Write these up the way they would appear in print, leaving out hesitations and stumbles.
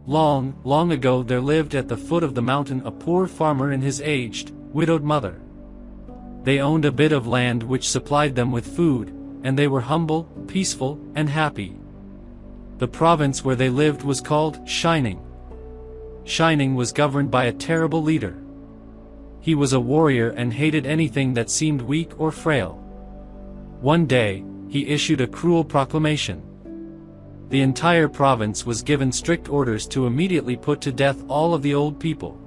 Long, long ago there lived at the foot of the mountain a poor farmer and his aged, widowed mother. They owned a bit of land which supplied them with food, and they were humble, peaceful, and happy. The province where they lived was called Shining. Shining was governed by a terrible leader. He was a warrior and hated anything that seemed weak or frail. One day, he issued a cruel proclamation. The entire province was given strict orders to immediately put to death all of the old people.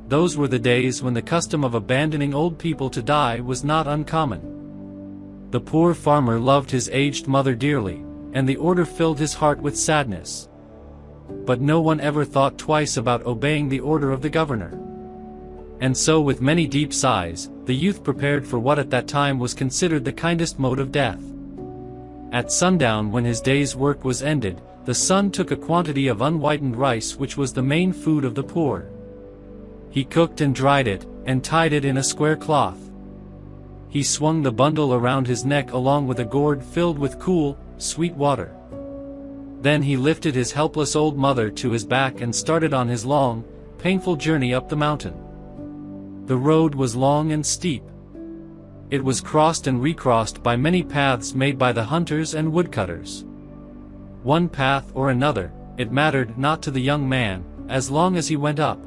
Those were the days when the custom of abandoning old people to die was not uncommon. The poor farmer loved his aged mother dearly, and the order filled his heart with sadness. But no one ever thought twice about obeying the order of the governor. And so with many deep sighs, the youth prepared for what at that time was considered the kindest mode of death. At sundown, when his day's work was ended, the son took a quantity of unwhitened rice which was the main food of the poor. He cooked and dried it, and tied it in a square cloth. He swung the bundle around his neck along with a gourd filled with cool, sweet water. Then he lifted his helpless old mother to his back and started on his long, painful journey up the mountain. The road was long and steep. It was crossed and recrossed by many paths made by the hunters and woodcutters. One path or another, it mattered not to the young man, as long as he went up.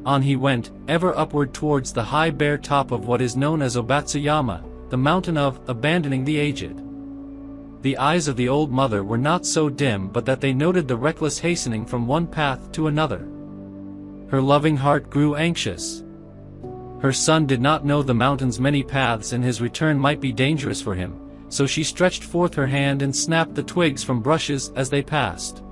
On he went, ever upward towards the high bare top of what is known as Obatsuyama, the mountain of abandoning the aged. The eyes of the old mother were not so dim but that they noted the reckless hastening from one path to another. Her loving heart grew anxious. Her son did not know the mountain's many paths and his return might be dangerous for him, so she stretched forth her hand and snapped the twigs from brushes as they passed.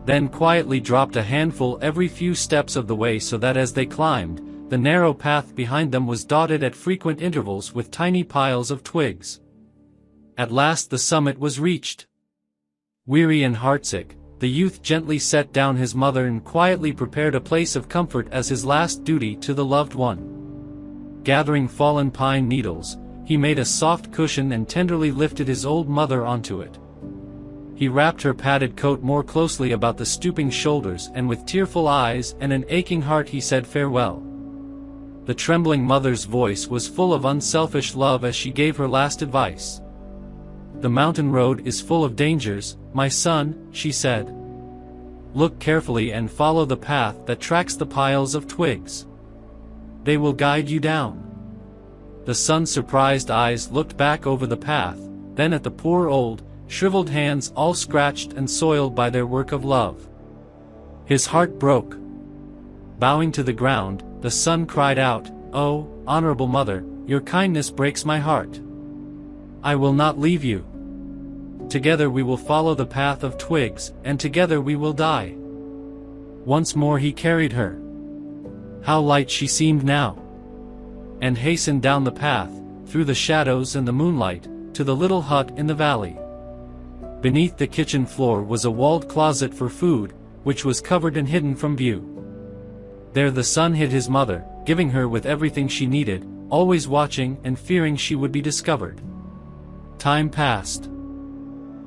Then quietly dropped a handful every few steps of the way so that as they climbed, the narrow path behind them was dotted at frequent intervals with tiny piles of twigs. At last the summit was reached. Weary and heartsick, the youth gently set down his mother and quietly prepared a place of comfort as his last duty to the loved one. Gathering fallen pine needles, he made a soft cushion and tenderly lifted his old mother onto it. He wrapped her padded coat more closely about the stooping shoulders and with tearful eyes and an aching heart he said farewell. The trembling mother's voice was full of unselfish love as she gave her last advice. "The mountain road is full of dangers, my son," she said. "Look carefully and follow the path that tracks the piles of twigs. They will guide you down." The son's surprised eyes looked back over the path, then at the poor old, shriveled hands all scratched and soiled by their work of love. His heart broke. Bowing to the ground, the son cried out, "Oh, honorable mother, your kindness breaks my heart. I will not leave you. Together we will follow the path of twigs, and together we will die." Once more he carried her. How light she seemed now! And hastened down the path, through the shadows and the moonlight, to the little hut in the valley. Beneath the kitchen floor was a walled closet for food, which was covered and hidden from view. There the son hid his mother, giving her with everything she needed, always watching and fearing she would be discovered. Time passed.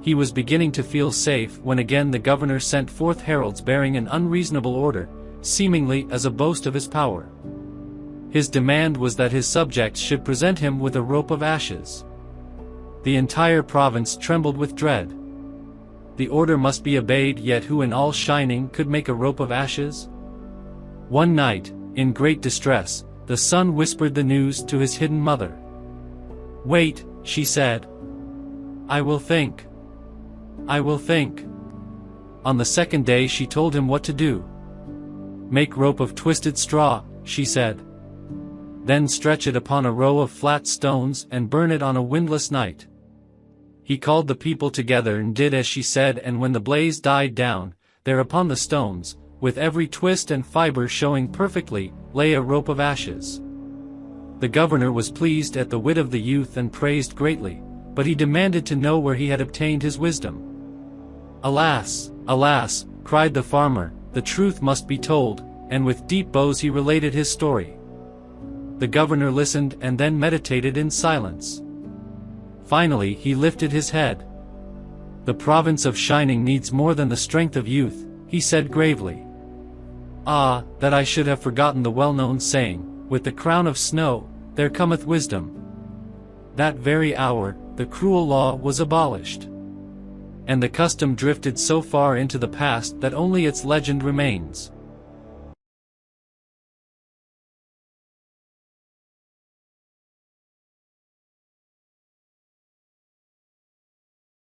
He was beginning to feel safe when again the governor sent forth heralds bearing an unreasonable order, seemingly as a boast of his power. His demand was that his subjects should present him with a rope of ashes. The entire province trembled with dread. The order must be obeyed, yet who in all Shining could make a rope of ashes? One night, in great distress, the son whispered the news to his hidden mother. "Wait," she said. "I will think. I will think." On the second day she told him what to do. "Make rope of twisted straw," she said. "Then stretch it upon a row of flat stones and burn it on a windless night." He called the people together and did as she said, and when the blaze died down, there upon the stones, with every twist and fiber showing perfectly, lay a rope of ashes. The governor was pleased at the wit of the youth and praised greatly, but he demanded to know where he had obtained his wisdom. "Alas, alas," cried the farmer, "the truth must be told," and with deep bows he related his story. The governor listened and then meditated in silence. Finally he lifted his head. "The province of Shining needs more than the strength of youth," he said gravely. "Ah, that I should have forgotten the well-known saying, 'With the crown of snow, there cometh wisdom.'" That very hour, the cruel law was abolished. And the custom drifted so far into the past that only its legend remains.